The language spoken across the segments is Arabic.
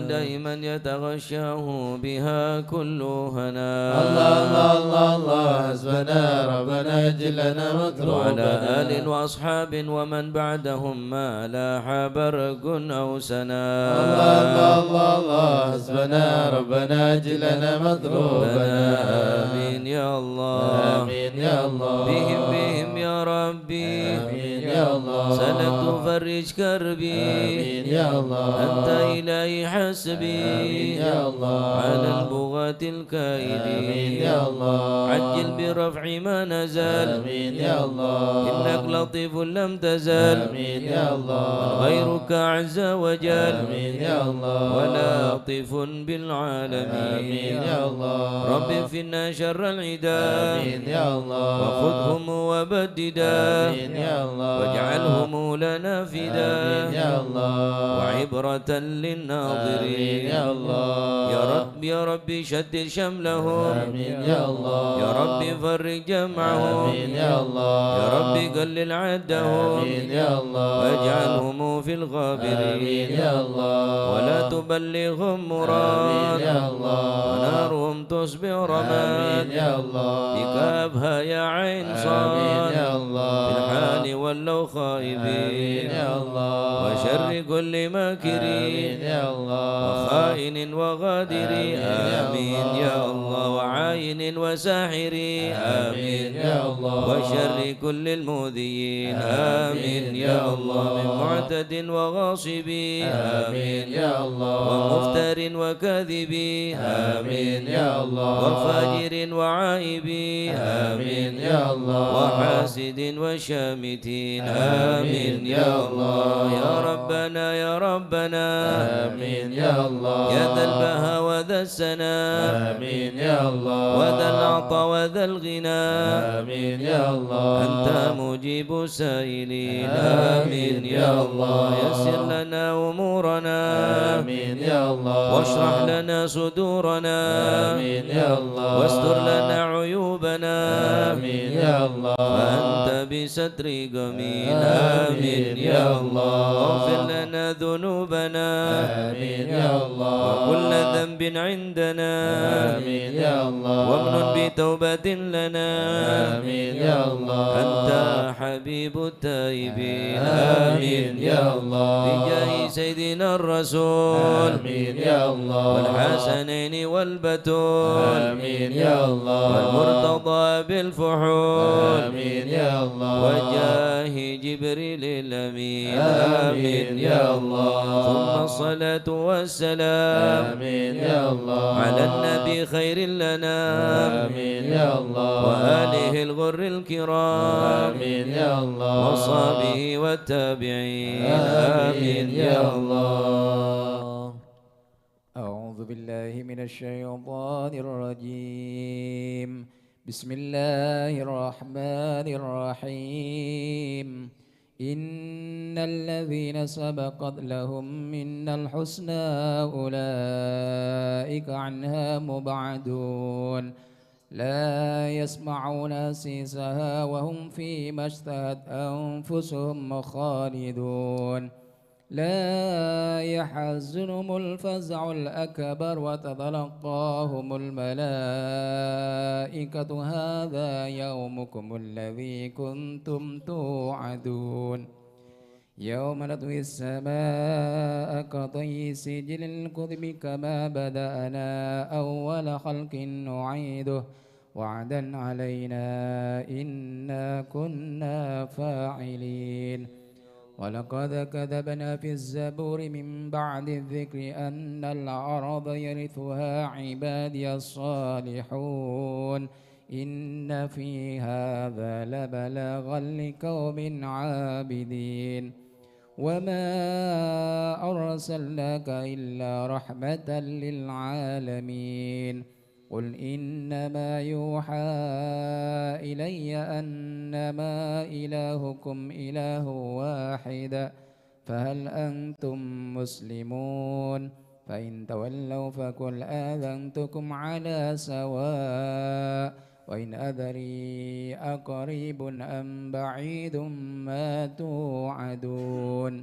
دائما يتغشاه بها كل هنا. الله الله الله الله حسبنا ربنا جلنا مطلوبنا. وعلى آل وأصحاب ومن بعدهم ما لاح برق أو سنا. الله الله الله الله حسبنا ربنا جلنا مطلوبنا. آمين يا الله. آمين يا الله. بهم يا ربي. آمين يا الله. سلكت فرج كربي. آمين يا الله. أنت إلهي حسبي. آمين يا الله. على البغاة الكائدين. آمين يا الله. عجل برفع ما نزل. آمين يا الله. إنك لطيف لم تزل. آمين يا الله. غيرك عز وجل. آمين يا الله. ولطيف بالعالمين. آمين يا الله. رب فينا شر العدا. آمين يا الله. وخذهم وبددا. آمين يا الله. واجعلهم لنا فدا. آمين يا الله. وعبرة للناظرين. آمين يا الله. يا ربي شدد شملهم. آمين يا الله. يا ربي فرج جمعهم. آمين يا الله. يا ربي قلل عدهم. آمين يا الله. واجعلهم في الغابرين. آمين يا الله. ولا تبلغهم مراد. آمين يا الله. ونارهم تصبح رماد. آمين يا الله. بكابها يا عين صاد. آمين يا الله. في الحال ولو آمين خائبين. يا الله. وشر كل آمين ماكرين. يا الله. وخائن وغادر. آمين يا الله. وعاين وساحر. آمين يا الله. وشر كل المؤذيين. آمين يا الله. من معتد وغاصب. آمين يا الله. ومفتر وكاذب. آمين يا الله. وفاجر وعائب. آمين يا الله. وحاسد وشامتين. آمين يا الله. يا ربنا يا ربنا. آمين يا الله. يا ذا البهاء وذا السناء. آمين يا الله. وذا العطاء وذا الغنى. آمين يا الله. أنت مجيب السائلين. آمين يا الله. يسر لنا أمورنا. آمين يا الله. واشرح لنا صدورنا. آمين يا الله. واستر لنا عيوبنا. آمين يا الله. فأنت بستر جميل. آمين يا الله. واغفر لنا ذنوبنا. آمين يا الله. وكل ذنب عندنا. آمين يا الله. وامنن بتوبة لنا. آمين يا الله. أنت حبيب التائبين. آمين يا الله. بجاه سيدنا الرسول. آمين يا الله. والحسنين والبتول. آمين يا الله. والمرتضى بالفحول. آمين يا الله. وجاه جبريل الأمين. آمين يا الله. ثم الصلاة والسلام. آمين يا الله. على النبي خير الأنام. آمين يا الله. وآله الغر الكرام. آمين يا الله. وصحبه والتابعين. آمين يا الله. أعوذ بالله من الشيطان الرجيم. بسم الله الرحمن الرحيم. إن الذين سبقت لهم منا الحسنى أولئك عنها مبعدون. لا يسمعون سيسها وهم فيما اشتهت أنفسهم خالدون. لا يحزنهم الفزع الأكبر وتتلقاهم الملائكة هذا يومكم الذي كنتم توعدون. يوم نطوي السماء كطي سجل الكتب كما بدأنا أول خلق نعيده وعدا علينا إنا كنا فاعلين. ولقد كذبنا في الزبور من بعد الذكر أن الأرض يرثها عبادي الصالحون. إن في هذا لبلاغا لقوم عابدين. وما أرسلناك إلا رحمة للعالمين. قل إنما يوحى إلي أنما إلهكم إله واحد فهل أنتم مسلمون؟ فإن تولوا فقل آذنتكم على سواء وإن أدري أقريب أم بعيد ما توعدون.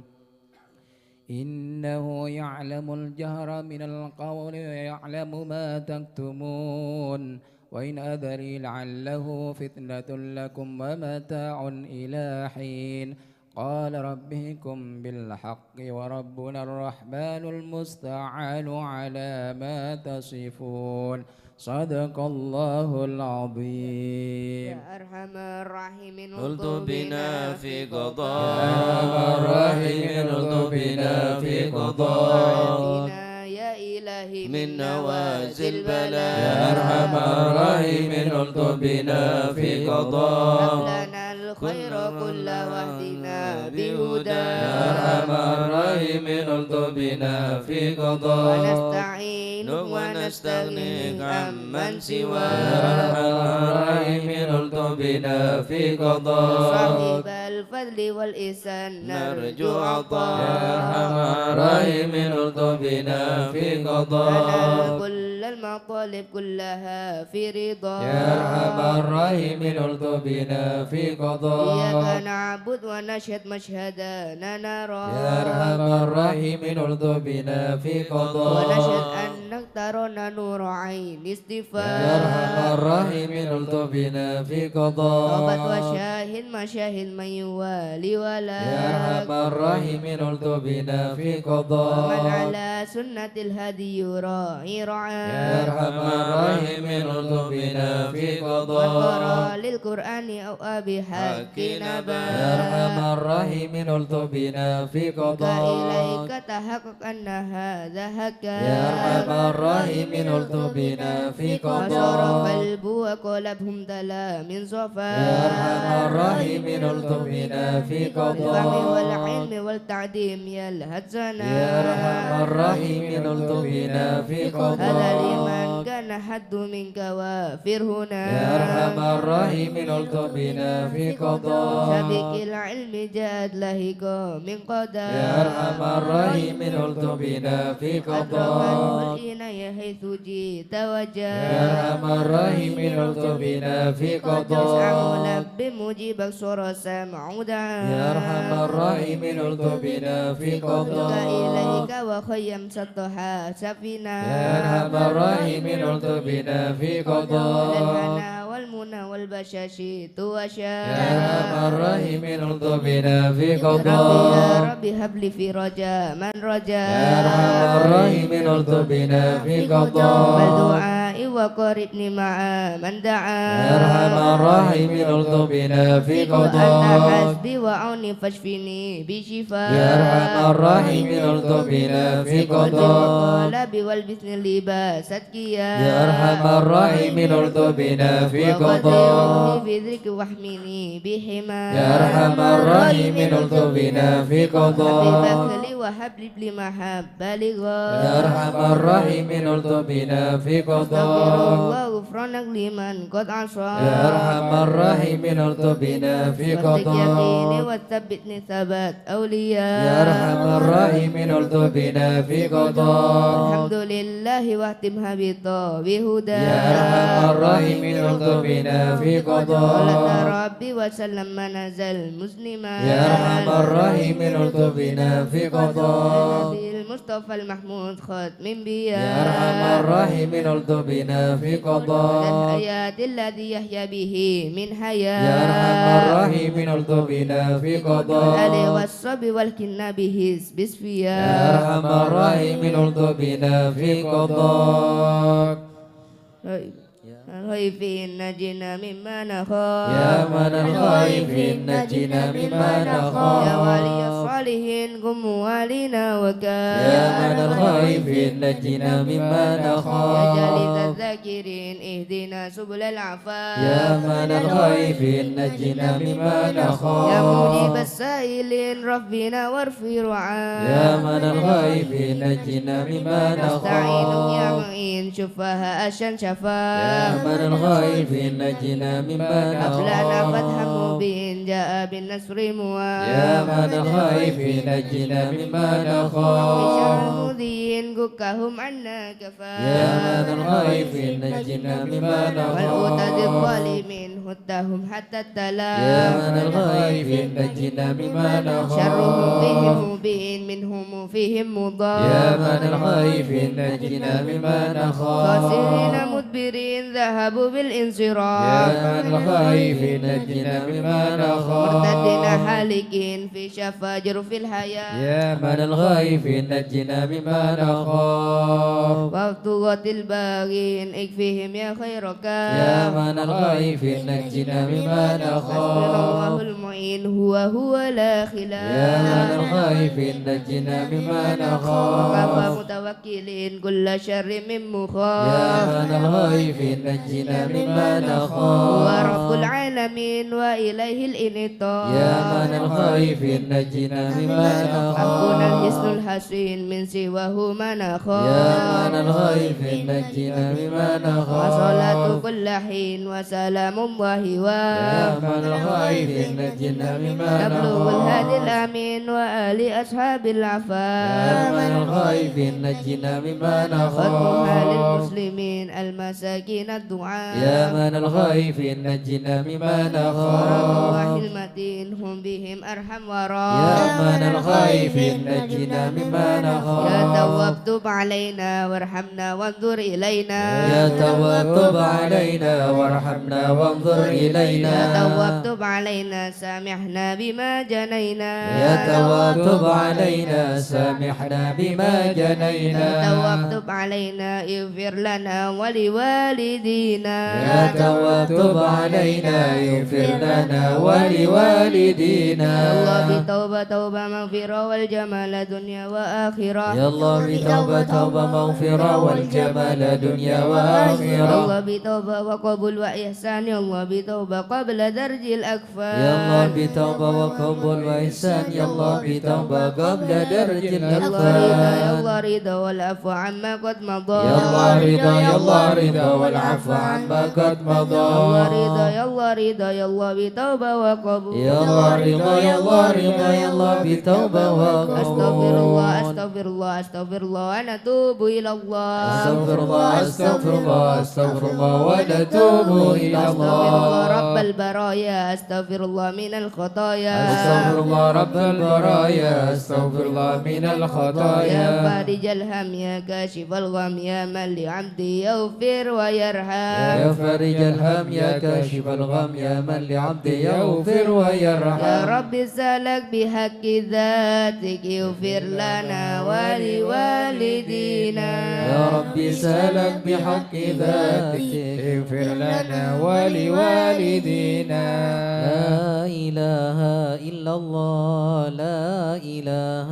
إنه يعلم الجهر من القول ويعلم ما تكتمون وإن أدري لعله فتنة لكم ومتاع إلى حين قال ربكم بالحق وربنا الرحمن المستعان على ما تصفون صدق الله العظيم. يا أرحم الراحمين قلت بنا في يا قضاء أرحم الراحمين قلت بنا في قضاء يا إلهي من نوازل البلاء يا أرحم الراحمين قلت بنا في قضاء هب لنا الخير كل واهدنا بهدى يا أرحم الراحمين قلت بنا في قضاء ونستعين ونستغني عمن سواه يا أرحم الراحمين قلت بنا في قضاء صاحب الفضل والإحسان نرجو يا عطاء أرحم الراحمين قلت بنا في لنا قضاء كل المطالب كلها في رضا يا أرحم الراحمين قلت بنا في قضاء إياك نعبد ونشهد مشهدنا نرى يا أرحم الراحمين قلت بنا في قضاء ونشهد أنك ترانا نور عين استفاء يا أرحم الراحمين قلت بنا في طابت قضاء وشاهد مشاهد من يوالي ولا يا أرحم الراحمين قلت بنا في ومن قضاء على سنة الهدي يراعي رعاه يا أرحم الراحمين قلت بنا في من قضاء قرأ للقرآن أو أبي حق يا نبا أرحم الراحمين قلت بنا في قضاء إليك تحقق أن هذا هكا يا أرحم الراحمين قلت بنا في وصار قضاء قلب وقلبهم دلا من صفا يا أرحم الراحمين قلت بنا في بالفهم قضاء والعلم والتعديم يلهج زنا يا أرحم الراحمين قلت بنا في هذا قضاء لمن كان حد منك وافر هنا يا أرحم الراحمين قلت بنا في قضاء سبك العلم جاد لهك من قضاء يا أرحم الراحمين قلت بنا في قضاء أدركت الإناية حيث جئت وجاء يا أرحم الراحمين قلت بنا في تسعى قضاء ملب مجيبك صور سمع دعاء يا أرحم الراحمين قلت بنا في قضاء إليك وخيم سطحا سفينة يا أرحم الراحمين قلت بنا في قضاء للهنا والمنى والبشاشيت وشاء يا أرحم الراحمين قلت بنا في ربي قضاء يا ربي هب لي في رجاء من رجاء يا أرحم الراحمين قلت بنا في بل قضاء دعائي وقربني مع من دعا يا أرحم الراحمين قلت بنا في أنت قضاء حسبي وعوني فاشفني بشفاء يا أرحم الراحمين قلت بنا في قضاء والقلب والبسن لباس أتقيا يا أرحم الراحمين قلت بنا في قضاء بذرك واحمني بحما يا أرحم الراحمين قلت بنا في قضاء حبيبك لي وهب لي محبة لغا يا أرحم الراحمين قلت بنا في استغفر قضاء الله غفرانك لمن قد عصى يا أرحم الراحمين قلت بنا في واتق يقيني قضاء وثبتني ثبات أولياء يا أرحم الراحمين قلت بنا في قضاء الحمد لله واهتمها بهدى يا أرحم الراحمين قلت بنا في قضاء قال ربي وسلم ما نزل مسلما يا أرحم الراحمين قلت بنا في قضاء النبي المصطفى المحمود ختم بيا يا أرحم الراحمين قلت بنا في قضاء الحياة الذي يحيا به من حياة يا أرحم الراحمين قلت بنا في الآل قضاء والصب والكنا به بسفيا يا أرحم الراحمين قلت بنا في قضاء الخائفين نجنا مما نخاف يا من الخائفين نجنا مما يا نخاف ولي الصالحين قم والينا وكاف يا من الخائفين نجنا مما يا نخاف جالس الذاكرين اهدنا سبل العفاف يا من الخائفين نجنا مما يا نخاف مجيب السائلين ربنا وارفي رعاف يا من الخائفين نجنا مما نستعين يا نخاف معين شفاها أشن يا شفاف من الخائفين نجنا مما أفلانا فتحا نخاف مبين جاء بالنصر مواف يا من الخائفين نجنا مما شر نخاف المذيين قكهم عنا كفى يا من الخائفين نجنا مما والأوتاد نخاف الظالمين هدهم حتى التلا يا من الخائفين نجنا مما شرهم نخاف فيهم مبين منهم فيهم مضاد يا من الخائفين نجنا مما نخاف خاسرين مدبرين ذهبوا بالانصراف يا من الخائفين نجنا مما نخاف مرتدين حالكين في شفا جرف الحياة يا من الخائفين نجنا مما نخاف وطغت الباغين اكفيهم يا خيرك يا من الخائفين نجنا مما حسبنا الله نخاف المعين هو لا خلاف يا من الخائفين نجنا مما نخاف وكفى متوكلين كل شر من يا مخاف من الخائفين نجنا مما هو نخاف رب العالمين وإليه الإنطاف يا من الخائفين نجنا مما حسبنا الحسن نخاف الحسين من سواه ما يا نخاف من الخائفين نجنا مما وصلاة نخاف كل حين وسلام الله يا من الخائفين نجنا مما نبلغ الهادي نخاف الأمين وآل أصحاب يا العفاف من الخائفين نجنا مما ختمها نخاف للمسلمين المساكين الدعاء يا من الخائفين نجنا مما ورب نخاف الله المتين هم بهم أرحم يا وراء من الخائفين نجنا مما نخاف يا تواب تب علينا وارحمنا وانظر إلينا يا تواب تب علينا وارحمنا وانظر إلينا يا تواب تب علينا سامحنا بما جنينا يا تواب تب علينا سامحنا بما يا جنينا تواب تب علينا اغفر لنا ولوالدينا يا تواب تب علينا اغفر لنا ولوالدينا يا الله بتوبة توبة مغفرة والجمال دنيا وآخرة يا الله بتوبة توبة مغفرة والجمال دنيا يا وآخرة الله بتوبة وقبول وإحسان يا الله بتوبة قبل درج الأكفان يا الله بتوبة وقبول وإحسان يا الله بتوبة قبل درج يا الله رضا يا الأكفان الله رضا والعفو عما قد مضى يا الله رضا يا الله رضا والعفو عما قد مضى يا الله رضا يا الله رضا يا الله بتوبة وقبول يا الله رضا يا الله رضا يا الله بتوبة أستغفر الله وقبول أستغفر الله أستغفر الله ونتوب إلى الله أستغفر الله أستغفر الله أستغفر الله ونتوب إلى أستغفر الله رب الله البرايا أستغفر الله من الخطايا أستغفر الله رب البرايا أستغفر الله من يا الخطايا فارج الهم يا كاشف الغم يا من لعبدي يغفر ويرحم يا فارج الهم يا كاشف الغم يا من لعبده يغفر ويرحم يا رب سألك بحق ذاتك اغفر لنا ولوالدينا يا ربي سألك بحق ذاتك اغفر لنا ولوالدينا لا إله إلا الله لا إله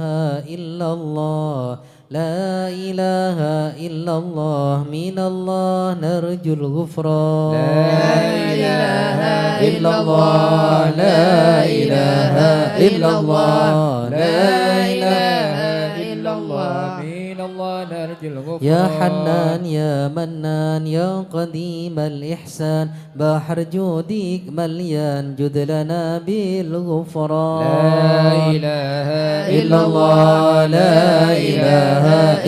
إلا الله لا إله إلا الله من الله نرجو الغفران لا إله إلا الله لا إله إلا الله لا إله إلا الله من الله نرجو الغفران يا حنان يا منان يا قديم الإحسان بحر جودك مليان جد لنا بالغفران لا إله إلا الله لا إله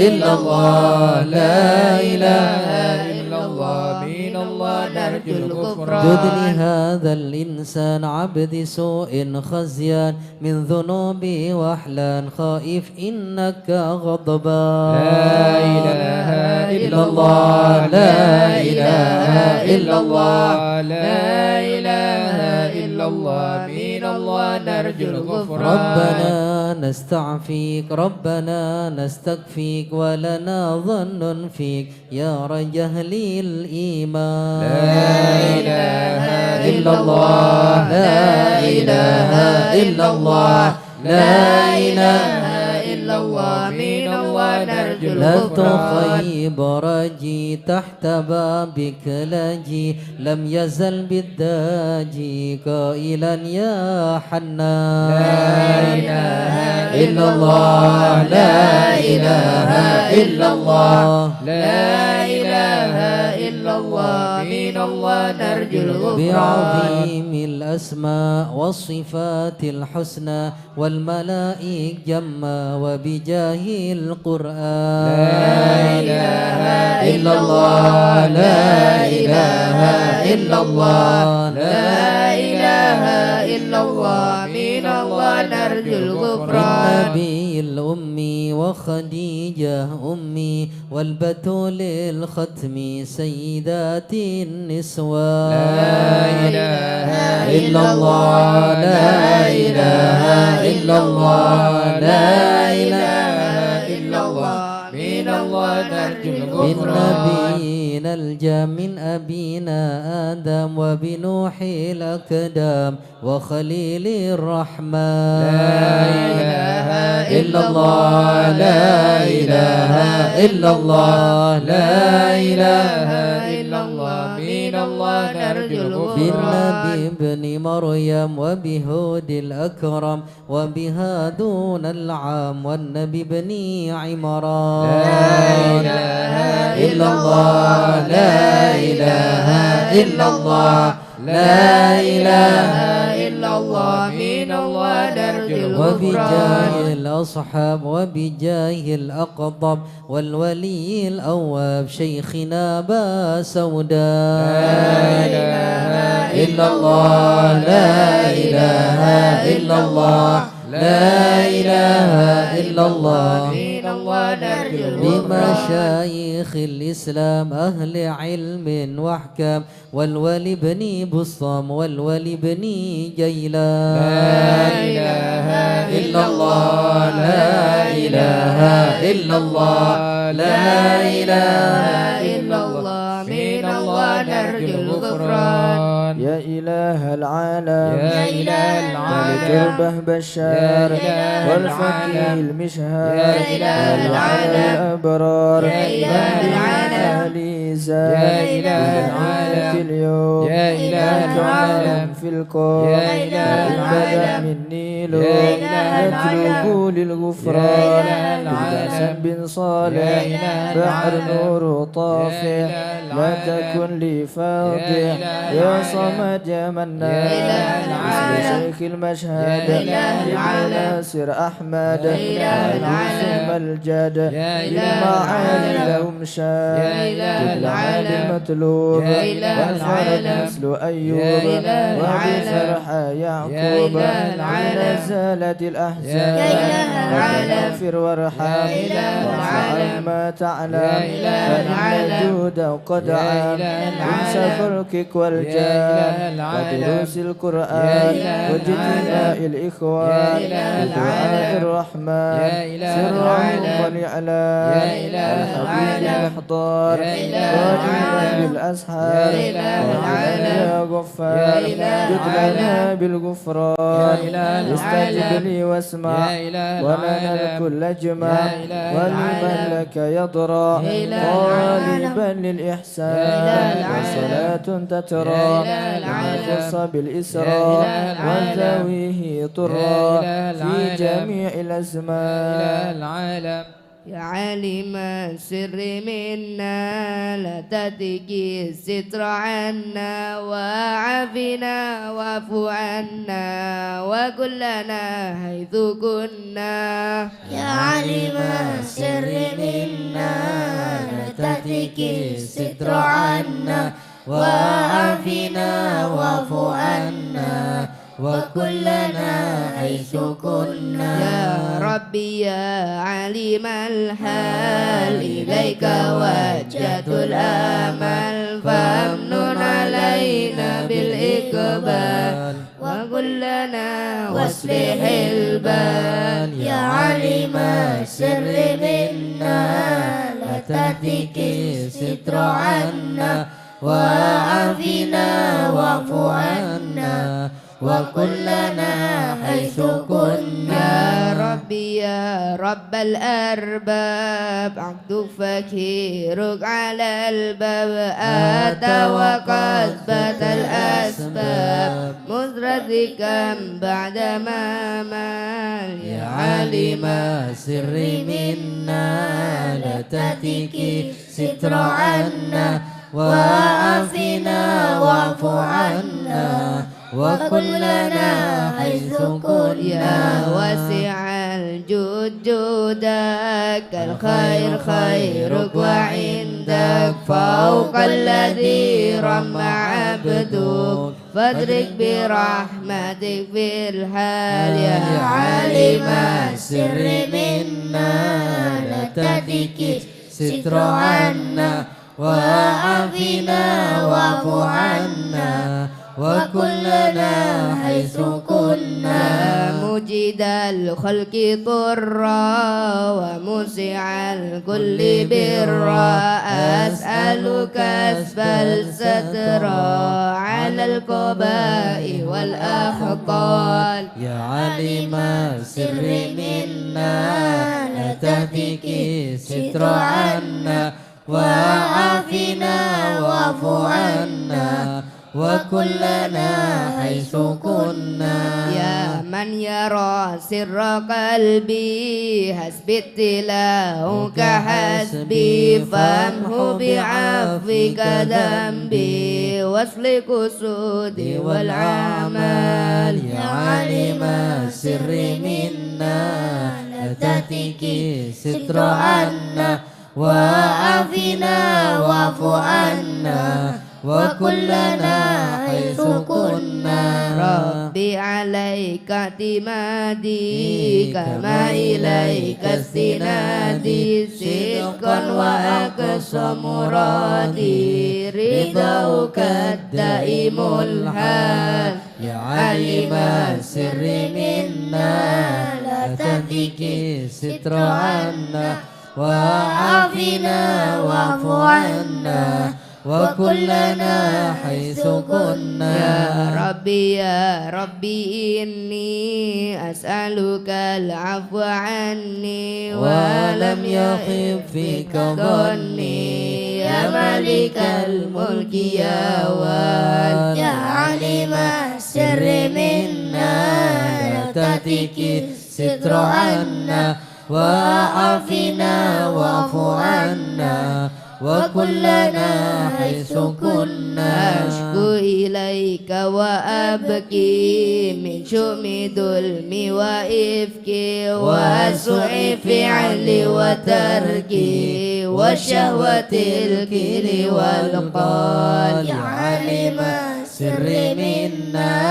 إلا الله لا إله إلا الله من الله نرجو الغفران جد لهذا الإنسان عبد سوء خزيان من ذنوبي وحلان خائف إنك غضبان لا إله إلا الله لا إله إلا الله لا إله إلا الله من الله نرجو الغفران ربنا نستعفيك ربنا نستكفيك ولنا ظن فيك يا رجل الإيمان لا إله إلا الله لا إله إلا الله لا إله إلا الله من الله نرجو لا تخيب رجي تحت بابك لاجي لم يزل بالداجي قائلا يا حنان لا إله إلا الله لا إله إلا الله لا إله إلا الله من الله نرجو الغفران بعظيم الأسماء والصفات الحسنى والملائك جمّا وبجاه القرآن إله إلا الله لا إله إلا الله لا إله إلا الله من الله نرجو الغفران بالنبي الأمي وخديجة أمي والبتول الختم سيدات النسوان لا إله إلا الله لا إله إلا الله لا إله إلا الله من الله نرجو من الغفران نبينا الجام من أبينا آدم وبنوح الأقدام وخليل الرحمن لا إله إلا الله لا إله إلا الله لا إله إلا الله من الله نرجو الغفران بالنبي ابن مريم وبهود الأكرم وبهادون العام والنبي ابن عمران لا إله إلا الله لا إله إلا الله لا إله إلا الله من الله نرجو الغفران وبجاه الأصحاب وبجاه الأقطب والولي الأواب شيخنا أبا سوداء لا إله إلا الله لا إله إلا الله لا إله إلا الله من الله نرجو الغفران بمشايخ الإسلام أهل علم وأحكام والولي بن بسطام والولي بن جيلان لا إله إلا الله لا إله إلا الله لا إله إلا الله من الله نرجو الغفران يا إله العالم يا إله ملك العالم البهب الشار يا إله والفقيه العالم المشهار يا إله العالم الأبرار يا إله العالم يا إله العالم اليوم يا إله العالم في الكون يا إله العالم مني يا إله يطلب يا للغفران إله العالم بذنب صالح يا إله بحر العالم نور طافح يا إله لا العالم تكن لي فاضح إله يا العالم صمد يا منان يا إله العالم شيخ المشهد يا إله العالم ناصر أحمد يا إله العالم الجد يا إله بالمعالي العالم لهم شان يا إله العالم المطلوب يا إله والفرد العالم مثل أيوب يا إله وبفرح يا يعقوب إله العالم نزلت يا الأحزاب إله العالم اغفر وارحم يا إله العالم ما تعلم يا إله العالم فإن جود قد يا عام إله انسى العالم فلكك يا والجام إله العالم ودروس يا القرآن إله واجتماع العالم الإخوان يا إله بدعاء العالم الرحمن يا إله سرهم العالم والإعلان يا إله الحبيب العالم المحضار يا إله قادما العالم بالأسحار يا إله العالم يا غفار يا إله جد لنا العالم بالغفران يا إله استجب العالم لي واسمع يا إله ولنا العالم الكل اجمع يا إله ولمن العالم لك يضرى يا إله طالبا يا للإحسان إله العالم وصلاة تترى يا إله العالم لما خص يا بالإسراء إله العالم وذويه يا طرا إله في العالم جميع يا الأزمان إله العالم يا عالم السر منا لا تتقي الستر عنا وعافنا واعف عنا وكلنا حيث كنا يا عالم السر منا لا تتقي الستر عنا وعافنا واعف عنا وكلنا حيث كنا يا ربي يا عليم الحال إليك وجهت الآمال فامنن علينا بالإقبال وكلنا واصلح البال يا عليم السر منا لا تتقي الستر عنا وعافنا واعف عنا وكلنا حيث كنا يا ربي يا رب الأرباب عبدك فكيرك على الباب أتى وقد بات الأسباب مدركا بعدما مال يا عالم السر منا لا تتقي ستر عنا وعافنا واعف عنا وكلنا حيث يا كنا واسع الجود جودك الخير خيرك وعندك فوق الذي رمى عبدك فادرك برحمتك في الحال يا عالم السر منا لا تهتك ستر عنا وعافنا واعف عنا وكلنا حيث كنا مجيد الخلق طرا ومسع الكل برا أسألك كسب الستر على القباء والأخطال يا عالم السر منا لا تهتك ستر عنا وعافنا واعف عنا وكلنا حيث كنا يا من يرى سر قلبي حسبي ابتلاؤك حسبي فامحو بعفوك ذنبي واصلح قصودي والعمل يا عالم السر منا لا تهتك ستر عنا وعافنا واعف عنا وكلنا حيث كنا ربي عليك اعتمادي كما إليك استنادي صدقا وأقصى مرادي رضاك الدائم الحال يا عالم السر منا لا تهتك ستر عنا وعافنا واعف عنا وكلنا حيث كنا يا ربي إني أسألك العفو عني ولم يخف فيك ظني يا مالك الملك يا وال يا عالم السر منا لا تهتك ستر عنا وعافنا واعف عنا وكلنا حيث كنا أشكو إليك وأبكي من شؤم ظلمي وإفكي وسوء فعلي وتركي وشهوة الكل والقال يا عالم السر منا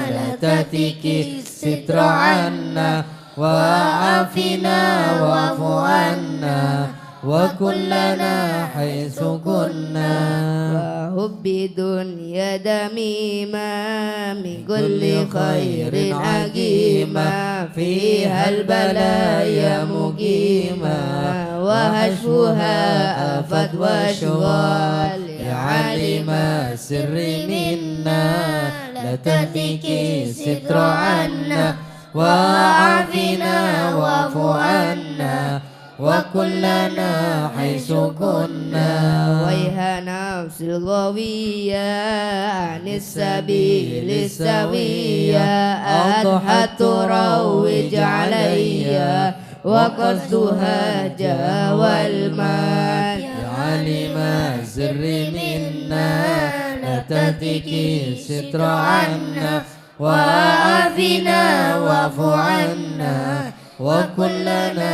لا تهتك ستر عنا وعافنا واعف عنا وكلنا حيث كنا وحب دنيا دميمة من كل خير عقيمة فيها البلايا مقيمة وهشفها آفات واشغال يا عالم السر منا لا تهتك ستر عنا وعافنا واعف عنا وكلنا حيث كنا ويها نفس الغوية عن السبيل السوية أضحت تروج علي وقصدها جاوى المال يا عالم السر منا لا تهتك ستر عنا وعافنا واعف عنا وكلنا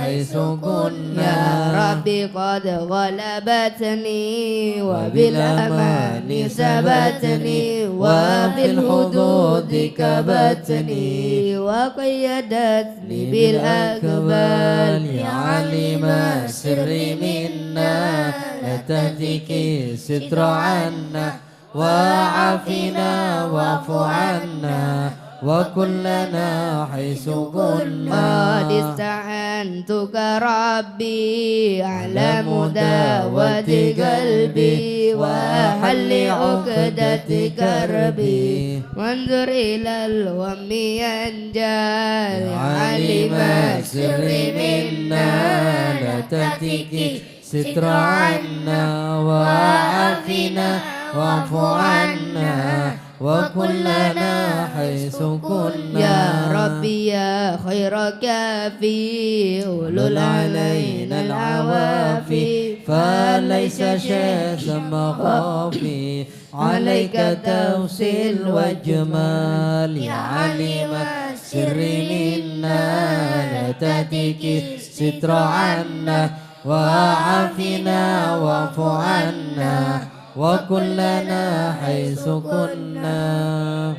حيث كنا يا ربي قد غلبتني وبالأمان ثبتني وفي الحدود كبتني وقيدتني بالأقبال يا عالم السر منا لا تهتك ستر عنا وعافنا واعف عنا وكلنا حيث كنا قد استعنتك ربي على مداوة قلبي وحل عقدة كربي وانظر إلى الهم ينجال علم السر منا لا تهتك ستر عنا وعافنا واعف عنا وكلنا حيث كنا يا ربي يا خير كافي أولو علينا العوافي فليس شيء ثم خافي عليك توصيل وجمال يا عليم السر منا لا تهتك الستر عنا وعافنا واعف عنا وكلنا حيث كنا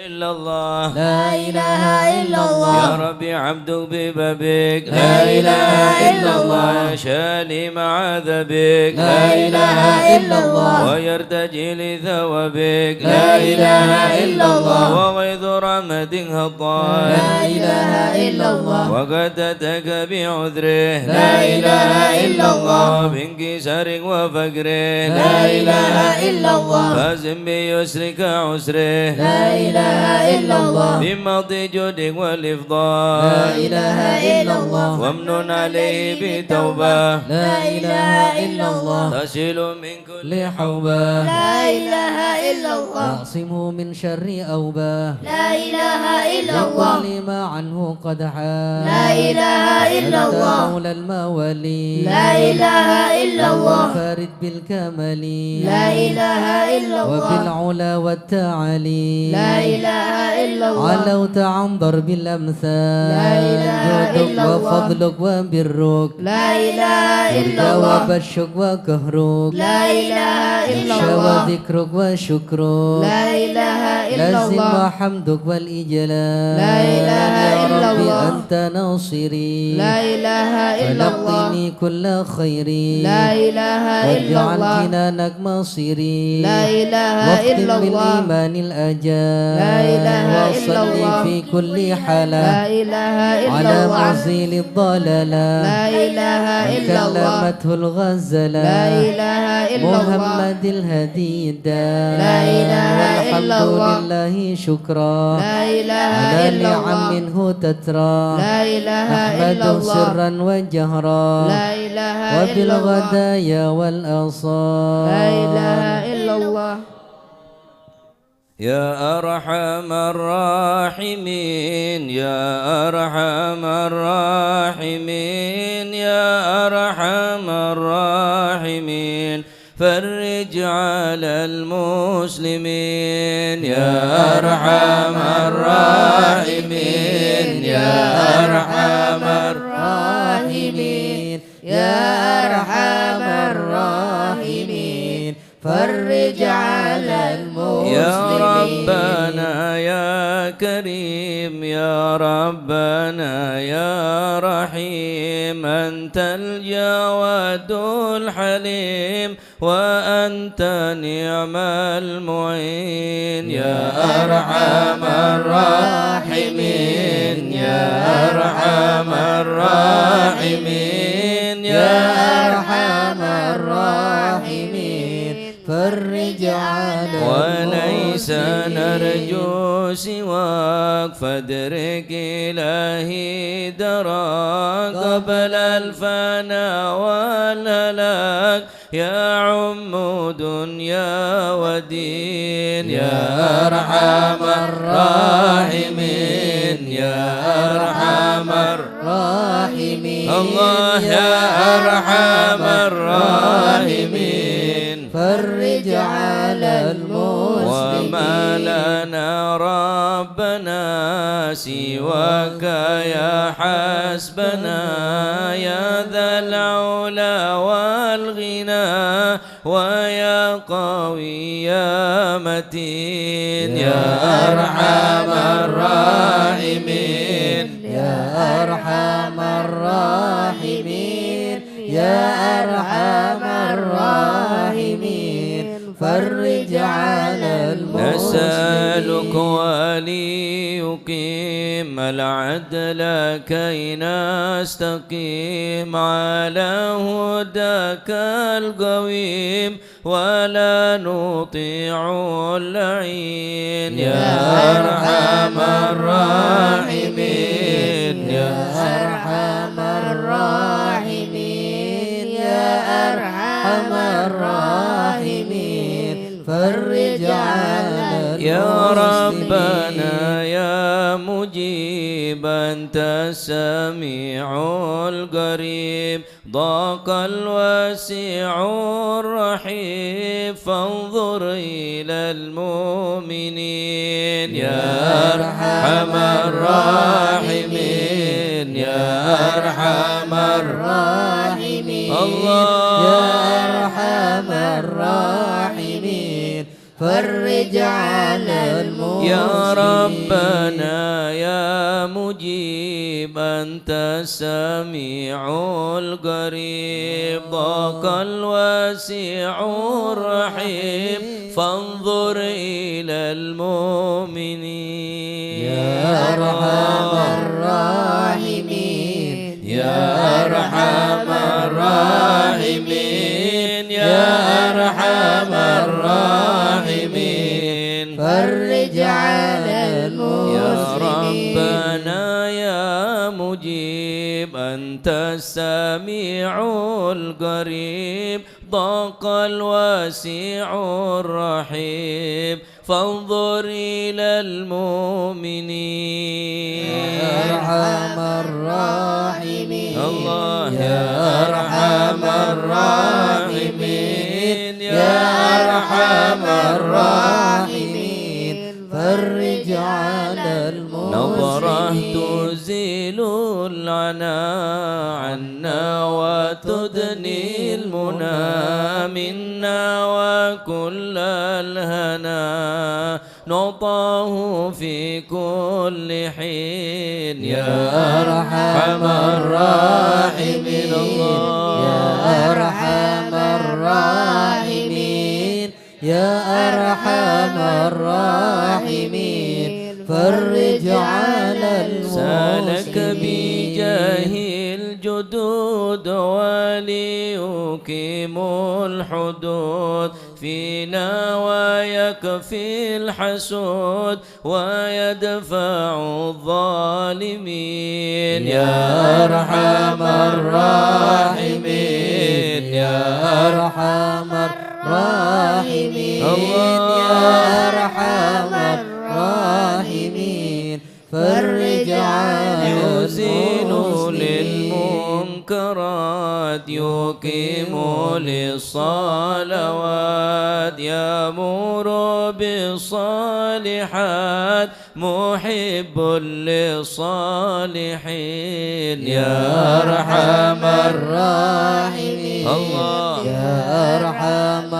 إلا الله لا إله إلا يا الله ربي عبدك ببابك لا إله إلا الله شاني مع ذبك لا إله إلا الله ويرتجي لثوابك لا إله إلا الله وغيظ رحمتك هطال لا إله إلا الله وقدتك بعذره لا إله إلا الله بانكسار وفقره لا إله إلا الله فازم بيسرك عسره لا إله إلا الله بماضي جودك والإفضال لا إله إلا الله وامنن عليه بتوبة لا إله إلا الله تصل من كل لحوبة لا إله إلا الله أعصمه من شر أوبة لا إله إلا الله لما عنه قد حال لا إله إلا أنت الله مولى الموالي لا إله إلا الله فارد بالكمال لا إله إلا الله وبالعلا والتعالي لا إله إلا الله علوت عن ضرب الأمثال لا إله جودك إلا الله وفضلك وبرك لا إله إلا جودك الله وبشك وكهرك لا إله إلا شوى الله ذكرك وشكرك لا إله إلا لازم الله وحمدك والإجلال لا إله يا إلا ربي الله أنت ناصري لا إله إلا الله فلقني كل خيري لا إله إلا واجعل الله جنانك مصيري لا إله إلا واختم الله بالإيمان الأجال لا إله إلا وصلي الله في كل حالة لا إله إلا على الله مزيل الضلالة لا إله إلا الله كلمته الغزلة لا إله إلا الله محمد الهدي الدال لا إله إلا والحمد الله لله شكرا لا إله على إلا نعم الله منه تترى لا إله إلا أحمد الله سرا وجهرا لا إله إلا الله وبالغدايا والأصال لا إله إلا الله يا أرحم الراحمين يا أرحم الراحمين يا أرحم الراحمين فرج على المسلمين يا أرحم الراحمين يا أرحم الراحمين يا أرحم الراحمين فرج على المسلمين يا ربنا يا كريم يا ربنا يا رحيم أنت الجواد الحليم وأنت نعم المعين يا أرحم الراحمين يا أرحم الراحمين يا أرحم الراحمين فرج على وليس نرجو سواك فادرك إلهي دراك قبل الفنا والهلاك يا عم دنيا ودين يا أرحم الراحمين يا أرحم الراحمين الله يا أرحم الراحمين فرج على المسلمين وما لنا ربنا سواك يا حسبنا يا ذا العلا والغنى ويا قوي يا متين يا أرحم الراحمين يا أرحم الراحمين يا أرحم الراحمين فرج على المسلمين نسألك وليقيم العدل كي نستقيم على هداك القويم ولا نطيع اللعين يا أرحم الراحمين يا أرحم الراحمين يا أرحم الراحمين فرج على يا المسلمين ربنا يا مجيب أنت السميع القريب ضاق الواسع الرحيم فانظر إلى المؤمنين يا أرحم الراحمين يا أرحم الراحمين الله يا أرحم الراحمين فرج على المسلمين يا ربنا يا مجيب أنت السميع القريب ضاق الواسع الرحيم فانظر إلى المؤمنين يا أرحم الراحمين يا أرحم الراحمين يا أرحم الراحمين فرج على يا المسلمين ربنا يا مجيب أنت السميع القريب ضاق الواسع الرحيم فانظر إلى المؤمنين يا أرحم الراحمين الله يا أرحم الراحمين يا أرحم الراحمين فرج على نظرة المسلمين تزيل العنا عنا وتدني المنى منا وكل الهنا نعطاه في كل حين يا أرحم الراحمين يا أرحم الراحمين يا أرحم الراحمين فرج على سالك المسلمين بجاه الجدود وليقيم الحدود فينا ويكفي الحسود ويدفع الظالمين يا أرحم الراحمين يا أرحم الراحمين يا أرحم الراحمين فرج على يزيل المسلمين للمنكرات يقيم للصلوات يأمر بالصالحات محب للصالحين يا أرحم الراحمين الله يا أرحم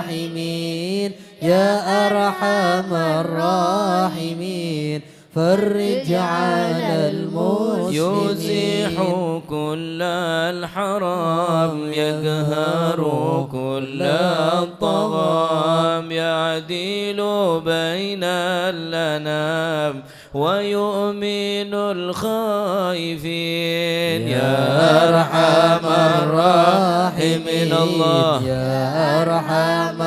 الراحمين يا أرحم الراحمين فرج على المسلمين يزيح كل الحرام يقهر كل الطغام يعدل بين الأنام ويؤمن الخائفين يا أرحم الراحمين الله يا أرحم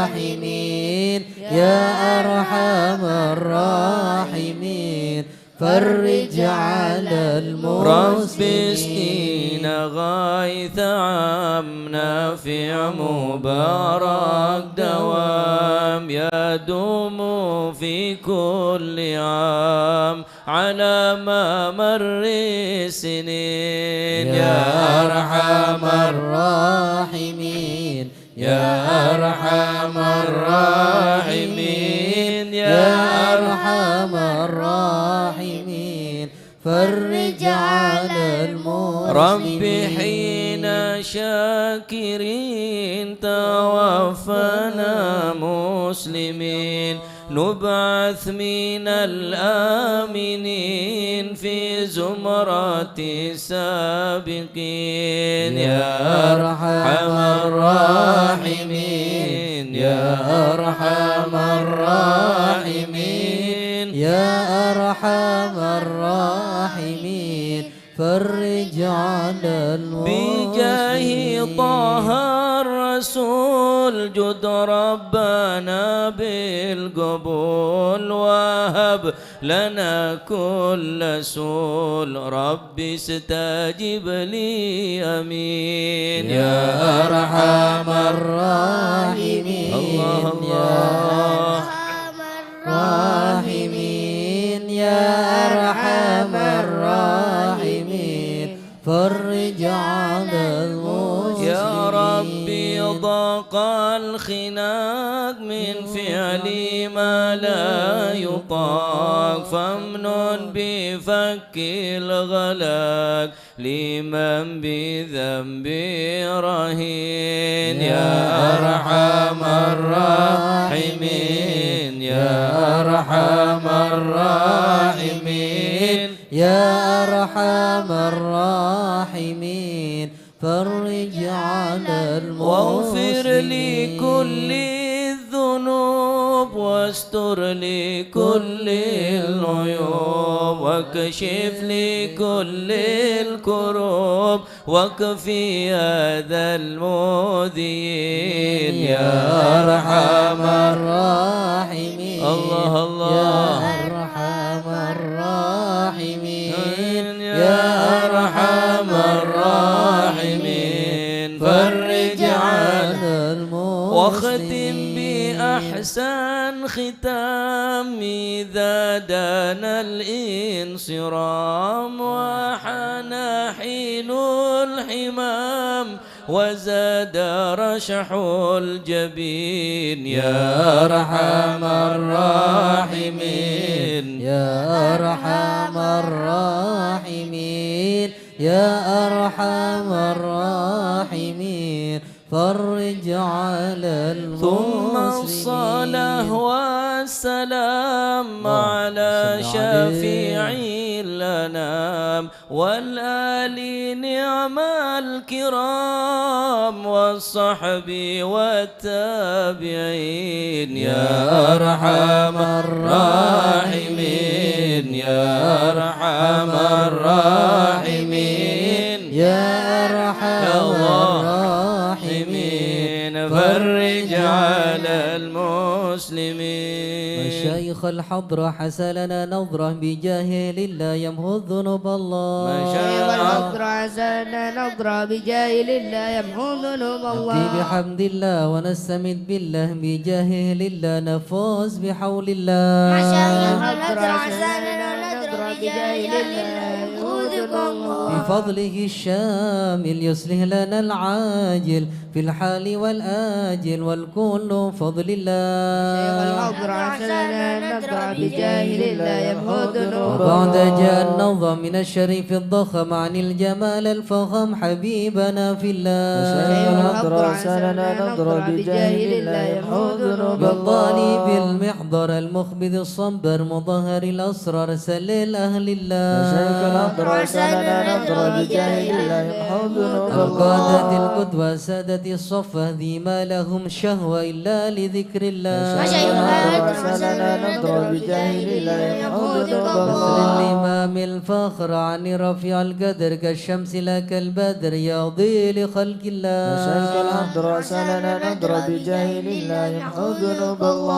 الراحمين يا أرحم الراحمين فرج على رب المسلمين اسقينا غايث عام نافع مبارك دوام يدوم في كل عام على ما مر السنين يا أرحم الراحمين يا أرحم الراحمين يا أرحم الراحمين فرج على المسلمين رب حين شاكرين توفنا مسلمين نبعث من الآمنين في زمرة السابقين يا أرحم الراحمين يا أرحم الراحمين يا أرحم الراحمين فرج على بجاه طه الرسول جد ربنا بالقبول وهب لنا كل سول رب استجب لي امين يا أرحم الراحمين الله الله الراحمين يا أرحم الراحمين فرج على المسلمين يا ربي ضاق الخناق من فعل ما لا يطاق فامنن بفك الغلاق لمن بذنب رهين يا أرحم الراحمين يا أرحم الراحمين يا أرحم الراحمين فرج على المسلمين واغفر لكل الذنوب واستر لكل العيوب واكشف لكل الكروب واكفي أذى المؤذين يا أرحم الراحمين الله الله يا أرحم الراحمين يا أرحم الراحمين فرج عنا واختم بأحسن ختام إذا دنا الانصرام وحان حين الحمام وزاد رشح الجبين يا أرحم الراحمين يا أرحم الراحمين يا أرحم الراحمين فرج على المسلمين ثم الصلاة والسلام على شفيع الأنام والآل نعم الكرام والصحب والتابعين يا أرحم الراحمين يا أرحم الراحمين يا أرحم الراحمين فرج على المسلمين. مشايخ الحضرة حسلنا نظرة بجاه لله يمحو الذنوب الله. مشايخ الحضرة حسلنا نظرة بجاه لله يمحو ذنوب الله. نأتي بحمد الله ونستمد بالله بجاه لله نفوز بحول الله. مشايخ الحضرة حسلنا نظرة بجاه لله بفضله الشامل يصلح لنا العاجل في الحال والآجل والكل فضل الله. وبعد جاء النظم من الشريف الضخم عن الجمال الفخم حبيبنا في الله. بالطالب المحضر المخبذ الصبر مظهر الأسرار سلل أهل الله. القادة القدوة سادة الصفة ذي ما لهم شهوة إلا لذكر الله. مثل الإمام الفخر عن رفيع القدر كالشمس لا كالبدر يضي لخلق الله.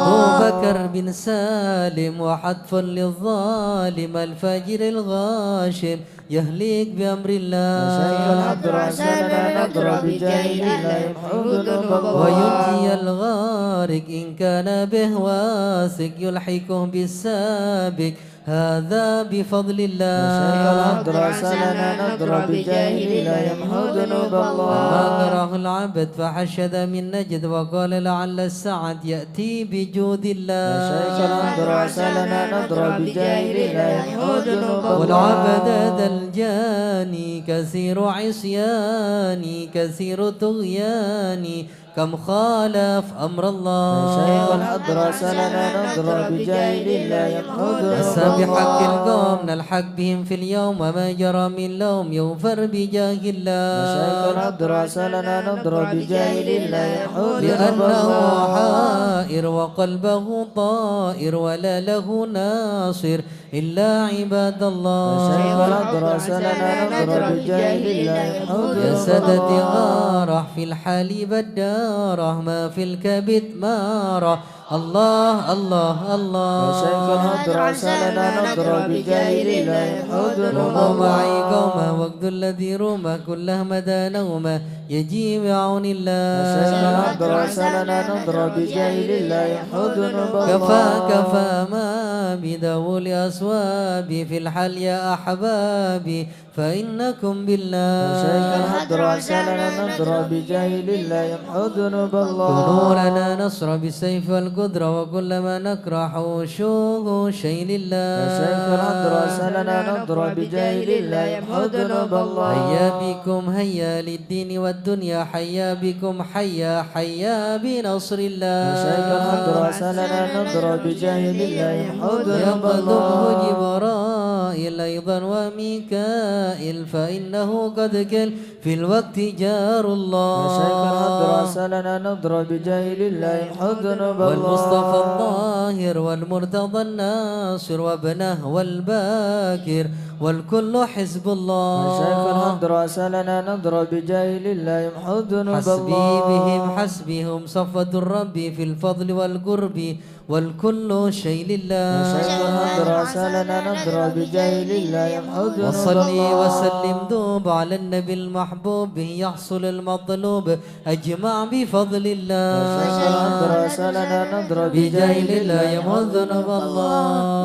أبو بكر بن سالم وحتف للظالم الفاجر الغاشم يهلك بأمر الله. وينجي الغارق إن كان به واثق يلحقه بالسابق هذا بفضل الله. ما كره العبد فحشد من نجد وقال لعل السعد يأتي بجود الله. والعبد ذا الجاني كثير عصياني كثير طغياني كم خالف أمر الله. هسا بحق القوم نلحق بهم في اليوم وما جرى من لوم يغفر بجاه الله. لأنه حائر وقلبه طائر ولا له ناصر إلا عباد الله. يا سادتي غارح في الحال بداره ما في الكبد ماره الله الله الله. روموا معي قوما وقت الذي روما كله مدى نوما يجي بعون الله. كفى كفى ما ذوو الأصواب في الحل يا أحبابي فإنكم بالله شيخ الحضر عسلنا نضر بجاهل الله يمحو ذنوب الله كونوا لنا نصر بالسيف والقدرة وكل ما نكره شوه شيء لله شيخ الحضر عسلنا نضر بجاهل الله يمحو ذنوب الله هيا بكم هيا للدين والدنيا حيا بكم حيا حيا بنصر الله شيخ الحضر عسلنا نضر بجاهل الله يمحو ذنوب يقذفه الله جبرائيل أيضا وميكائيل فإنه قد كل في الوقت جار الله شيخ الحضر عسلنا نضر بجاهل الله يمحو ذنوب الله والمصطفى الطاهر والمرتضى الناصر وابنه والباكر والكل حزب الله شيخ الحضر عسلنا نضر بجاهل الله يمحو ذنوب حسبي الله بهم حسبهم صفة الرب في الفضل والقرب والكل شيء لله شيخ الحضر عسلنا نضر بجاهل الله يمحو ذنوب وصلي الله وسلم دوب على النبي المحبوب به يحصل المطلوب أجمع بفضل الله شيخ الحضر عسلنا نضر بجاهل بجاهل الله الله يمحو ذنوب الله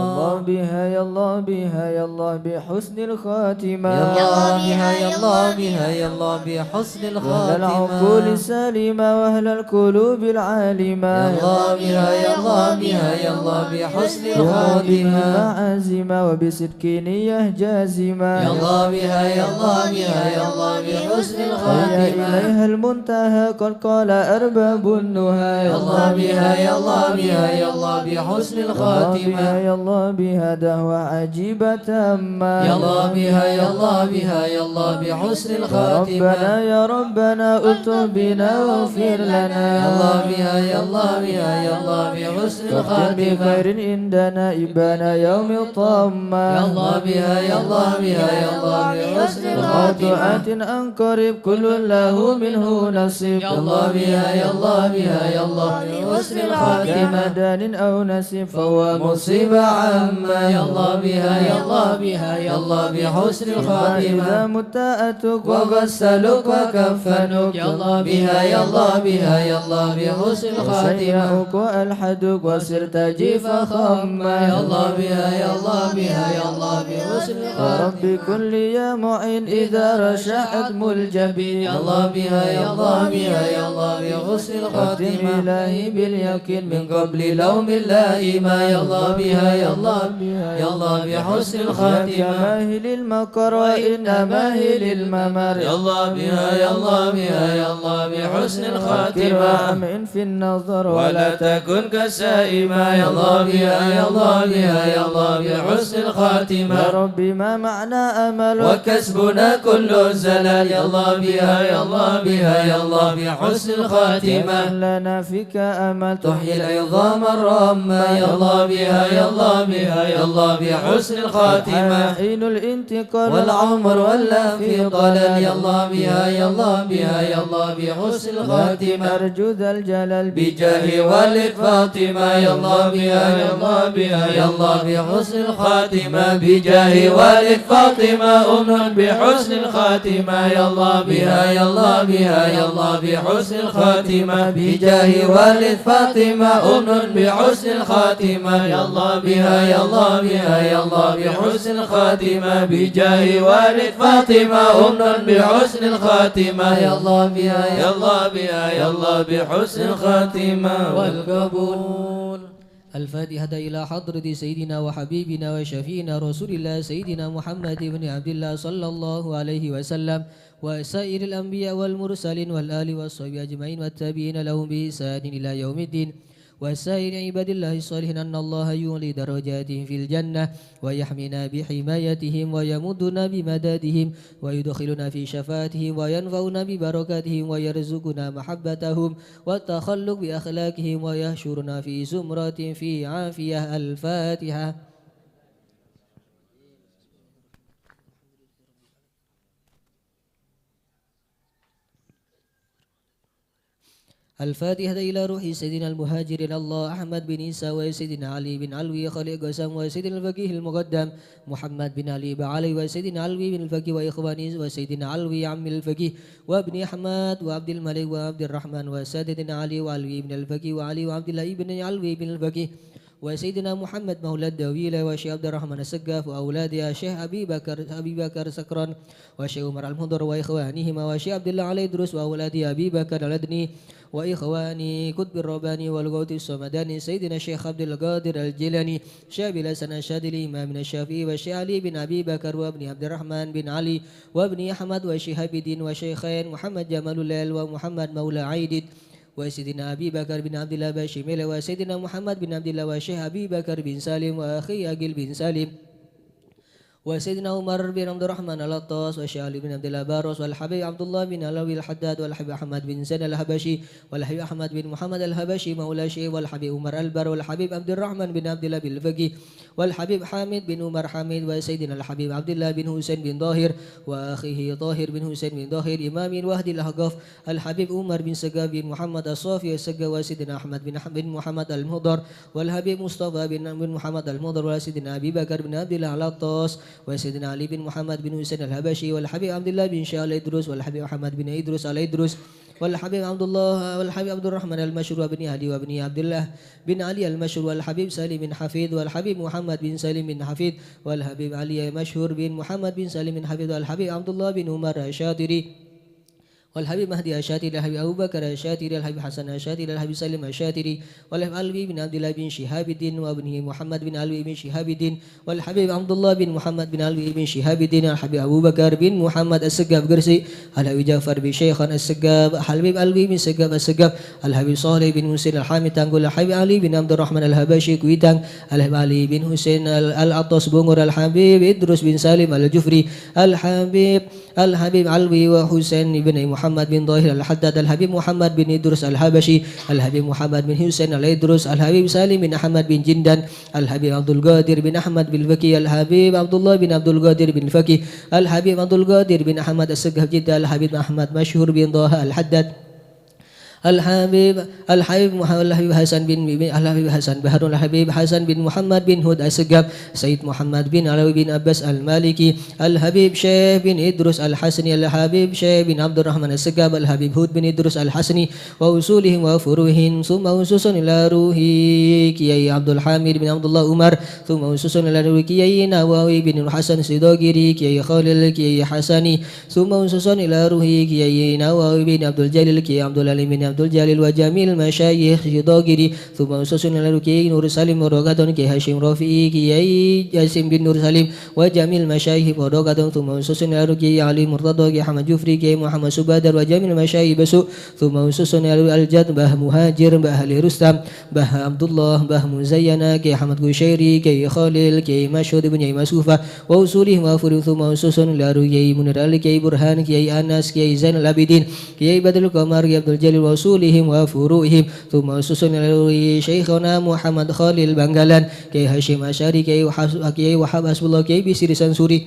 الله بها يا الله بها يا الله بحسن الخاتمة يا الله بها يا الله بها يا الله بحسن وأهل العقول الخاتمة السالمة وأهل القلوب العالمة يا الله بها يا الله بها يا الله بحسن وهذه الخاتمة معازمة وبصدق نية جازمة يا الله بها يا الله بها يا الله بحسن هيا الخاتمة إليها المنتهى قد قال أرباب النهى يا الله بها يا الله بها يا الله بحسن الله الخاتمة بها يا الله بها دعوة عجيبة تامة يا الله بها يا الله بها يا الله بحسن ربنا الخاتمة يا ربنا أتب بنا واغفر لنا يا الله بها يا الله بها يا الله بحسن واختم الخاتمة بخير عندنا إبانا يوم الطامة يا الله بها يا الله بها يا الله بحسن الخاتمة وقطعات أنقرب كل له منه نصيب يا الله بها يا الله بها يا الله بحسن الخاتمة كمدان أو نسيب فهو مصيبة عامة يا الله بها يا الله بها يا الله بحسن إذا الخاتمة مت أتك وغسلك وكفنك يا الله بها يا الله بها يا الله بحسن الخاتمة وسيئك وألحدك وصرت جيف خما يا الله بها يا الله بها يا الله بحسن يا الخاتمة ربي كل يا معين إذا رشحت ملجبي يا الله بها يا الله بها يا الله بحسن ختم الخاتمة إلهي باليقين من قبل لوم اللائمة يا الله بها يا الله يا الله بحسن يا الخاتمة ماهل المكر وإن ماهل الممر يا الله بها يا الله بها يا الله بحسن الخاتمة كرام في النظر ولا تكن كالسائمة يا الله بها يا الله بها يا الله بحسن يا الخاتمة ربي ما معنى أمل وكسبنا كل الزلل يا الله بها يا الله بها يا الله بحسن الخاتمة يكن لنا فيك أمل تحيي العظام الرامة يا الله بها يا الله بها يا الله بحسن الخاتمة حين الانتقال والعمر ولا في ضلال يا الله بها يا الله بها يا الله بحسن الخاتمة أرجو ذا الجلال بجاه والد فاطمة يا الله بها يا الله بها يا الله بحسن الخاتمة بجاه والد فاطمة أمن بحسن الخاتمة يا الله بها يا الله بها يا الله بحسن الخاتمة بجاه والد فاطمة أمن بحسن الخاتمة يا الله بها يا الله بها يا الله بحسن الخاتمة بجاه والد فاطمة أمن بحسن الخاتمة يا الله بها يا الله بها يا الله بحسن الخاتمة والقبول الفاتحة إلى حضرة سيدنا وحبيبنا وشفينا رسول الله سيدنا محمد بن عبد الله صلى الله عليه وسلم وسائر الأنبياء والمرسلين والآل والصحبه أجمعين والتابعين لهم بإحسان إلى يوم الدين وسائر عباد الله الصالحين أن الله يعلي درجاتهم في الجنة ويحمينا بحمايتهم ويمدنا بمدادهم ويدخلنا في شفاعتهم وينفعنا ببركاتهم ويرزقنا محبتهم والتخلق بأخلاقهم ويحشرنا في زمرة في عافية. الفاتحة. الفاتحة إلى روح سيدنا المهاجرين الله أحمد بن عيسى وسيدنا علي بن علوي خليل قسم وسيدنا الفقيه المقدم محمد بن علي بعلي وسيدنا علوي بن الفقيه وإخواني وسيدنا علوي عم الفقيه وابن أحمد وعبد الملك وعبد الرحمن وسيدنا علي وعلوي بن الفقيه وعلي وعبد الله بن علوي بن الفقيه وسيدنا محمد مولى الدويلة وشيخ عبد الرحمن السقاف وأولادها شيخ أبي بكر سكران وشيخ عمر المهضر وإخوانهما وشيخ عبد الله علي دروس وأولاده أبي بكر الأدني وإخواني كتب الرباني والغوث الصمداني سيدنا الشيخ عبد القادر الجيلاني شابل حسن الشاذلي إمام الشافعي والشيخ علي بن أبي بكر وابن عبد الرحمن بن علي وابن أحمد وشهاب الدين وشيخين محمد جمال الليل ومحمد مولى عيد وسيدنا أبي بكر بن عبد الله باشميل وسيدنا محمد بن عبد الله وشيخ أبي بكر بن سالم وأخي أقيل بن سالم وسيدنا عمر بن عبد الرحمن العطاس وشيخ علي بن عبد الله باروس والحبيب عبد الله بن علوي الحداد والحبيب أحمد بن زين الهبشي والحبيب أحمد بن محمد الهبشي مولى شيخ والحبيب عمر البر والحبيب عبد الرحمن بن عبد الله بالفقي والحبيب حامد بن عمر حامد وسيدنا الحبيب عبد الله بن حسين بن ظاهر وأخيه طاهر بن حسين بن ظاهر إمام الوهد الأحقاف الحبيب عمر بن سقاف بن محمد الصافي السقا وسيدنا أحمد بن محمد المهضر والحبيب مصطفى بن محمد المهضر وسيدنا أبي بكر بن عبد الله العطاس وسيدنا علي بن محمد بن حسين الهبشي والحبيب عبد الله بن شاه الإدروس والحبيب محمد بن إدروس الإدروس والحبيب عبد الله والحبيب عبد الرحمن المشهور وابن علي وابن عبد الله بن علي المشهور والحبيب سالم بن حفيظ والحبيب محمد بن سالم بن حفيظ والحبيب علي مشهور بن محمد بن سالم بن حفيظ والحبيب عبد الله بن عمر الشاطري والحبيب مهدي الشاتري الحبيب أبو بكر الشاتري الحبيب حسن الشاتري الحبيب سلم الشاتري والحبيب علوي بن عبد الله بن شهاب الدين وابنه محمد بن علوي بن شهاب الدين والحبيب عبد الله بن محمد بن علوي بن شهاب الدين الحبيب أبو بكر بن محمد السقاف قرسي الحبيب جعفر بن شيخان السقاف الحبيب علوي بن سقاف السقاف الحبيب صالح بن حسين الحامد تنقل الحبيب علي بن عبد الرحمن الهبشي كويتان الحبيب علي بن حسين العطاس بونغور الحبيب إدروس بن سالم الجفري الحبيب علوي وحسين بن محمد بن ظاهر الحداد الحبيب محمد بن إدروس الحبشي الحبيب محمد بن حسين الإدروس الحبيب سالم بن أحمد بن جندان الحبيب عبد القادر بن أحمد بن الفكي الحبيب عبد الله بن عبد القادر بن الفكي الحبيب عبد القادر بن أحمد السقاف جدة الحبيب أحمد مشهور بن ضاها الحداد الحبيب حسن بهارون الحبيب حسن بن محمد بن هود السقاف سيد محمد بن علوي بن عباس المالكي الحبيب شيخ بن إدروس الحسني الحبيب شيخ بن عبد الرحمن السقاف الحبيب هود بن إدروس الحسني وأصولهم وفروعهم ثم أسس إلى روحي كي عبد الحميد بن عبد الله عمر ثم أسس إلى روحي كي نواوي بن الحسن الصدوقري كي خالد كي حسني ثم أسس إلى روحي كي نواوي بن عبد الجليل كي عبد العليم بن عبد الجليل وجميع المشايخ الصدوقري ثم أسس إلى كي نور سالم ورقة كي هاشم رفيعي كي جاسم بن نور سالم وجميع المشايخ ورقة ثم أسس إلى كي علي مرتضى كي حمد جفري كي محمد سبادر وجميع المشايخ بسوء ثم أسس إلى الجد به مهاجر به علي رستم به عبد الله به مزينة كي حمد قشيري كي خالد كي مشهود بن مسوفة وأصولهم وفروعهم ثم أسس إلى كي منير كي برهان كي أنس كي زين العابدين كي بدر القمر كي عبد الجليل وأصولهم وفروعهم ثم أسس إلى شيخنا محمد خالد بنغالان كي هاشم أشعري كي وحب حسب الله كي بسير سنسوري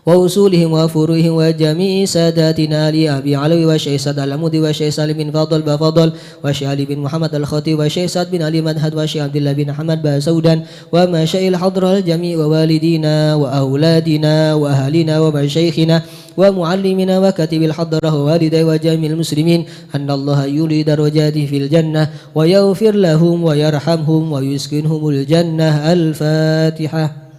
وأصولهم وفروعهم وجميع ساداتنا لأبي علوي والشيخ سعد العمودي والشيخ سالم بن فاضل بفضل والشيخ علي بن محمد الخطيب والشيخ سعد بن علي مدهد والشيخ عبد الله بن أحمد بسودان ومشايخ الحضرة الجميع ووالدينا وأولادنا وأهلنا ومشايخنا ومعلمنا وكاتب الحضرة ووالدي وجميع المسلمين أن الله يولي درجاته في الجنة ويغفر لهم ويرحمهم ويسكنهم الجنة. الفاتحة.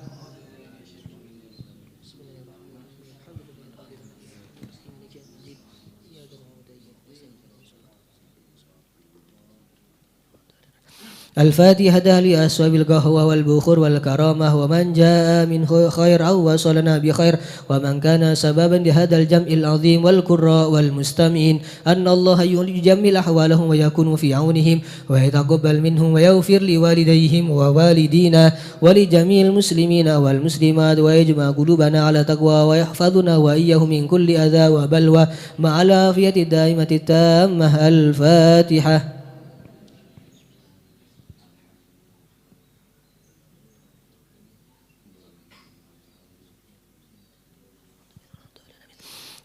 الفاتحة لأصحاب القهوة والبخور والكرامة ومن جاء من خير أو وصلنا بخير ومن كان سببا لهذا الجمع العظيم والقراء والمستمعين أن الله يجمل أحوالهم ويكون في عونهم ويتقبل منهم ويغفر لوالديهم ووالدينا ولجميع المسلمين والمسلمات ويجمع قلوبنا على تقوى ويحفظنا وإياه من كل أذى وبلوى مع العافية الدائمة التامة. الفاتحة.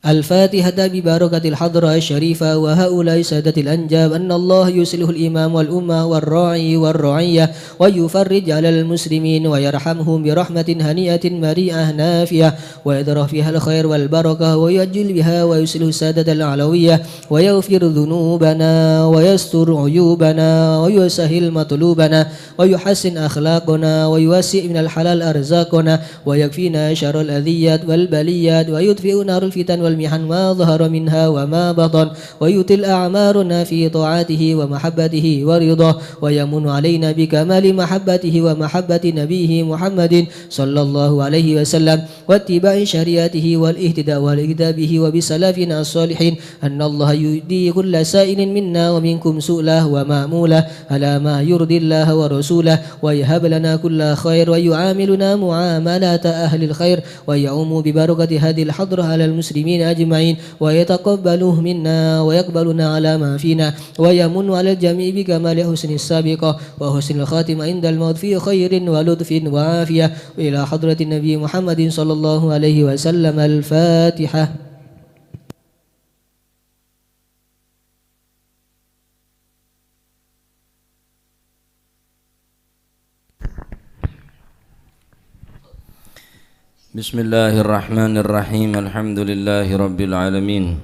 الفاتحة ببركة الحضرة الشريفة وهؤلاء سادة الأنجاب أن الله يصلح الإمام والأمة والراعي والرعية ويفرج على المسلمين ويرحمهم برحمة هنيئة مريئة نافية ويدرى فيها الخير والبركة ويجل بها ويصلح السادة العلوية ويغفر ذنوبنا ويستر عيوبنا ويسهل مطلوبنا ويحسن أخلاقنا ويوسع من الحلال أرزاقنا ويكفينا شر الأذيات والبليات ويطفئ نار الفتن والمحن ما ظهر منها وما بطن ويطل أعمارنا في طاعته ومحبته ورضاه ويمن علينا بكمال محبته ومحبة نبيه محمد صلى الله عليه وسلم واتباع شريعته والاهتداء والاقتداء به وبسلفنا الصالحين أن الله يؤدي كل سائل منا ومنكم سؤله ومأموله على ما يرضي الله ورسوله ويهب لنا كل خير ويعاملنا معاملة أهل الخير ويعم ببركة هذه الحضرة على المسلمين أجمعين ويتقبله منا ويقبلنا على ما فينا ويمن على الجميع بكمال حسن السابقة وحسن الخاتم عند الموت في خير ولطف وعافية إلى حضرة النبي محمد صلى الله عليه وسلم. الفاتحة. بسم الله الرحمن الرحيم. الحمد لله رب العالمين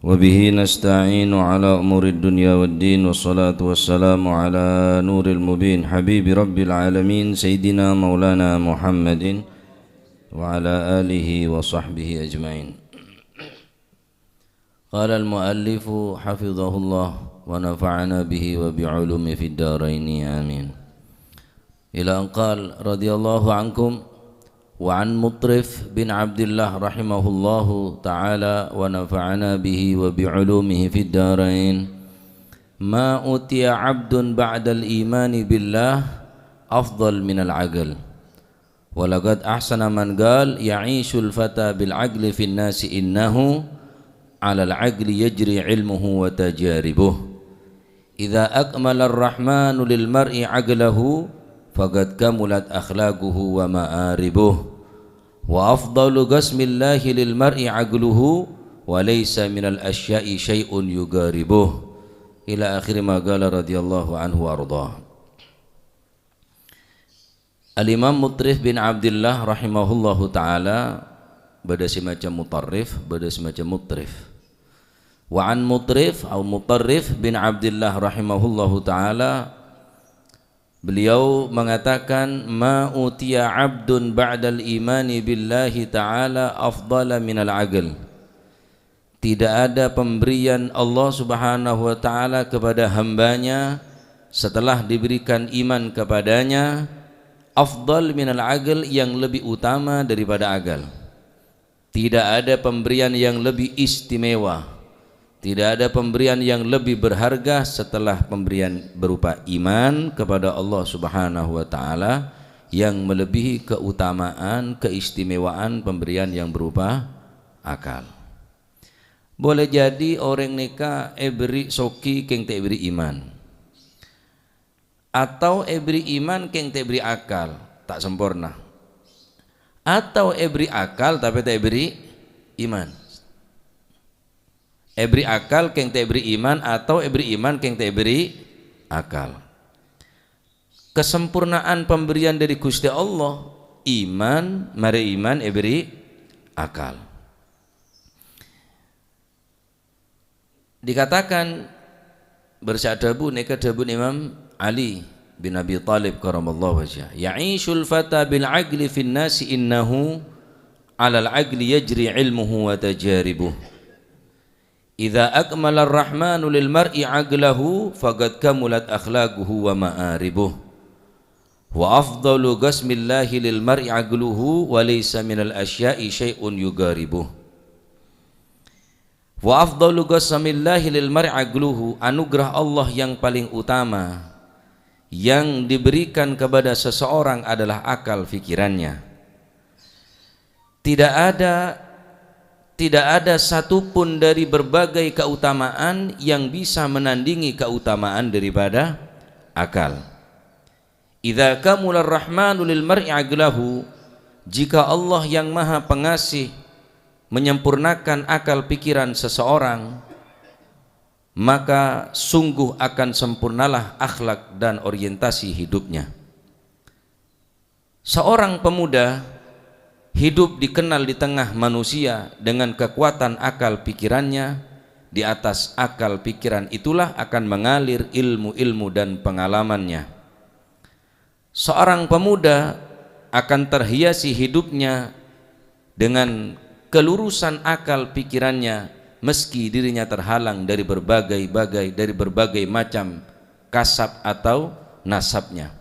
وبه نستعين على أمور الدنيا والدين والصلاة والسلام على نور المبين حبيب رب العالمين سيدنا مولانا محمد وعلى آله وصحبه أجمعين. قال المؤلف حفظه الله ونفعنا به وبعلومه في الدارين آمين. إلى أن قال رضي الله عنكم وعن مطرف بن عبد الله رحمه الله تعالى ونفعنا به وبعلومه في الدارين ما أوتي عبد بعد الإيمان بالله أفضل من العقل ولقد أحسن من قال يعيش الفتى بالعقل في الناس إنه على العقل يجري علمه وتجاربه إذا أكمل الرحمن للمرء عقله فقد كملت أخلاقه ومآربه وأفضل قسم الله للمرء عقله وليس من الأشياء شيء يقاربه إلى آخر ما قال رضي الله عنه وأرضاه. Al-Imam Mutrif bin Abdillah rahimahullahu ta'ala beda semacam mutarrif, beda semacam mutrif. Wa an Mutrif atau Mutarrif bin Abdillah rahimahullahu ta'ala, beliau mengatakan ma utiya abdun ba'dal imani billahi ta'ala afdala minal aql. Tidak ada pemberian Allah subhanahu wa ta'ala kepada hambanya setelah diberikan iman kepadanya afdal minal aql, yang lebih utama daripada akal. Tidak ada pemberian yang lebih istimewa, tidak ada pemberian yang lebih berharga setelah pemberian berupa iman kepada Allah subhanahu wa ta'ala yang melebihi keutamaan, keistimewaan pemberian yang berupa akal. Boleh jadi orang nikah beri soki keng te beri iman, atau beri iman keng te beri akal, tak sempurna. Atau beri akal tapi tak beri iman. Beri akal keng tak beri iman, atau beri iman keng tak beri akal. Kesempurnaan pemberian dari Gusti Allah, iman, mari iman, beri akal. Dikatakan bersadabu nekadabun Imam Ali bin Abi Talib karamallahu wajhah, ya'ishul fata bil aqli fin nasi innahu 'alal aqli yajri ilmuhu wa tajaribuh. Idza akmala ar-rahmanu lil mar'i 'aqlahu faqad kamulat akhlaquhu wa ma'aribuh. Wa afdalu qasmillahi lil mar'i 'aqluhu wa laysa minal asya'i syai'un yugaribuh. Wa afdalu qasmillahi lil mar'i 'aqluhu, anugerah Allah yang paling utama yang diberikan kepada seseorang adalah akal fikirannya. Tidak ada satupun dari berbagai keutamaan yang bisa menandingi keutamaan daripada akal. Idza kamula ar-rahmanu lil mar'i aqlahu, jika Allah yang maha pengasih menyempurnakan akal pikiran seseorang, maka sungguh akan sempurnalah akhlak dan orientasi hidupnya. Seorang pemuda hidup dikenal di tengah manusia dengan kekuatan akal pikirannya. Di atas akal pikiran itulah akan mengalir ilmu-ilmu dan pengalamannya. Seorang pemuda akan terhiasi hidupnya dengan kelurusan akal pikirannya, meski dirinya terhalang dari berbagai macam kasab atau nasabnya.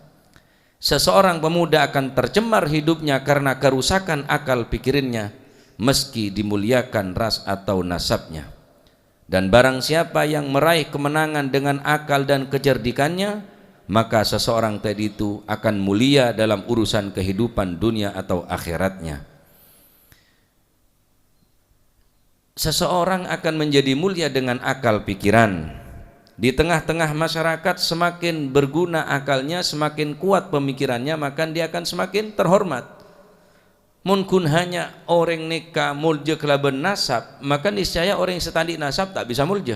Seseorang pemuda akan tercemar hidupnya karena kerusakan akal pikirannya, meski dimuliakan ras atau nasabnya. Dan barang siapa yang meraih kemenangan dengan akal dan kecerdikannya, maka seseorang tadi itu akan mulia dalam urusan kehidupan dunia atau akhiratnya. Seseorang akan menjadi mulia dengan akal pikiran. Di tengah-tengah masyarakat, semakin berguna akalnya, semakin kuat pemikirannya, maka dia akan semakin terhormat. Mungkin hanya orang nikah mulja kelaban nasab, maka niscaya orang yang setandi nasab tak bisa mulja.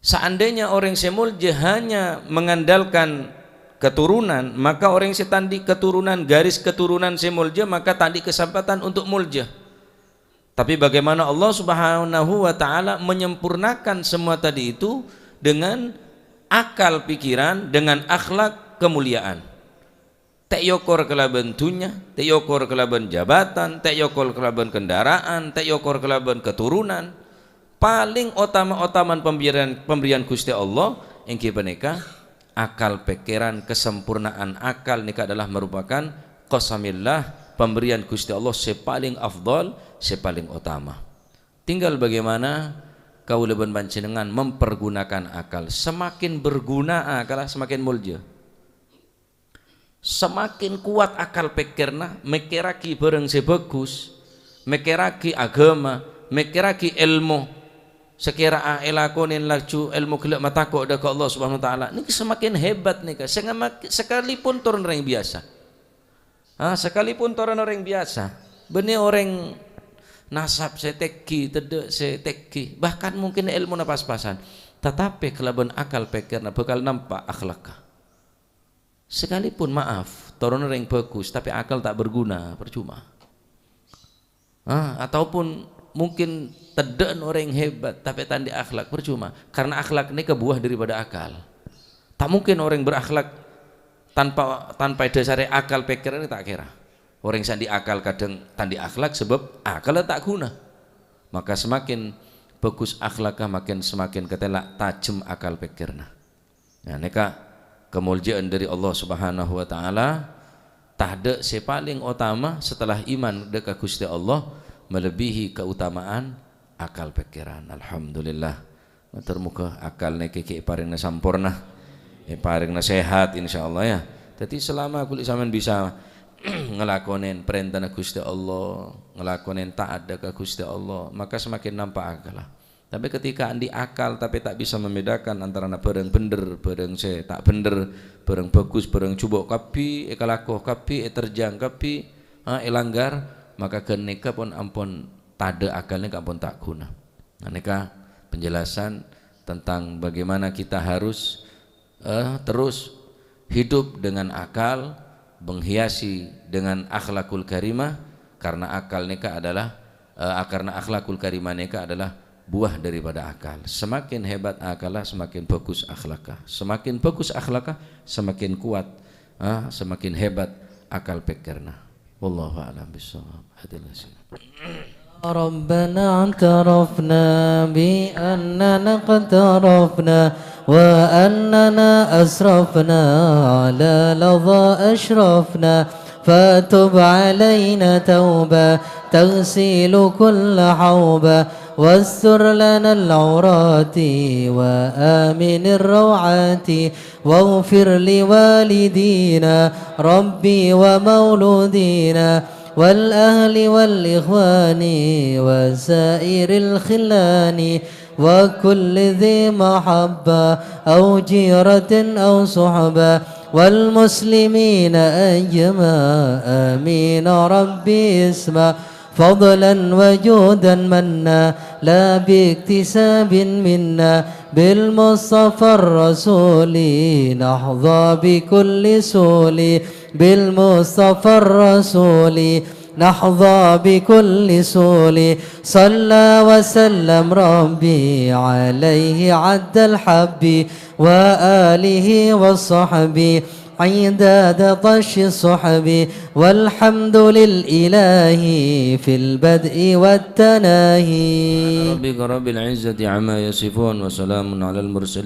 Seandainya orang semulja hanya mengandalkan keturunan, maka orang setandi keturunan, garis keturunan semulja, maka tadi kesempatan untuk mulja. Tapi bagaimana Allah Subhanahu wa ta'ala menyempurnakan semua tadi itu dengan akal pikiran, dengan akhlak kemuliaan. Tak yokor kelaban dunya, tak yokor kelaban jabatan, tak yokor kelaban kendaraan, tak yokor kelaban keturunan. Paling utama-utaman pemberian Gusti Allah yang kita akal pikiran, kesempurnaan akal nikah adalah merupakan qasamillah, pemberian Gusti Allah sepaling afdal, sepaling utama. Tinggal bagaimana kau leban panjenengan mempergunakan akal. Semakin berguna akal, semakin mulja. Semakin kuat akal pikirna, mikiraki bareng sebagus, mikiraki agama, mikiraki ilmu. Sekira elakonin laju ilmu gelak mataku ada ke Allah Subhanahu wa taala. Ini semakin hebat nih, sekalipun turun orang biasa. Sekalipun turun orang biasa, benih orang nasab seteki, tedek seteki, bahkan mungkin ilmu pas-pasan, tetapi kelaban akal pikirna bakal nampak akhlaknya. Sekalipun maaf, turun orang bagus tapi akal tak berguna, percuma. Ataupun mungkin tedan orang yang hebat tapi tandi akhlak, percuma. Karena akhlak ini kebuah daripada akal. Tak mungkin orang berakhlak tanpa dasar akal pikiran ini tak kira. Orang yang sandi akal kadang tandi akhlak sebab akal tak guna. Maka semakin bagus akhlaknya, makin semakin ketelak tajam akal pikirnya. Nah, neka kemuliaan dari Allah Subhanahu wa taala tahde sepaling utama setelah iman dekat Gusti Allah melebihi keutamaan akal pikiran. Alhamdulillah matur muga akalne keke paringna sampurna, paringna sehat insyaallah ya. Jadi selama kulit sampean bisa ngelakonin perintah Gusti Allah, ngelakonin taat dekat Gusti Allah, maka semakin nampak akal. Tapi ketika andi akal tapi tak bisa membedakan antara barang bener, barang se tak bener, barang bagus, barang cubok kapi, ekalakoh kapi, terjang kapi, elanggar, maka keneka pun ampun tade akalnya ampun tak guna. Neka penjelasan tentang bagaimana kita harus terus hidup dengan akal, menghiasi dengan akhlakul karimah, karena akal neka adalah karena akhlakul karimah neka adalah buah daripada akal. Semakin hebat akalnya, semakin bagus akhlaknya. Semakin bagus akhlaknya, semakin kuat, semakin hebat akal pikirna. Wallahu a'lam bishawab. ربنا اعترفنا بأننا اقترفنا وأننا أسرفنا على لظى أشرفنا فتب علينا توبة تغسل كل حوبة واستر لنا العورات وآمن الروعات واغفر لوالدينا ربي ومولودينا والأهل والإخوان وسائر الخلان وكل ذي محبة أو جيرة أو صحبة والمسلمين أجمع آمين ربي اسمع فضلا وجودا منا لا باكتساب منا بالمصطفى الرسول نحظى بكل سول بالمصطفى الرسول نحظى بكل سول صلى وسلم ربي عليه عد الحب وآله والصحب عداد طش الصحب والحمد للإله في البدء والتناهي ربك رب العزة عما يصفون وسلام على المرسلين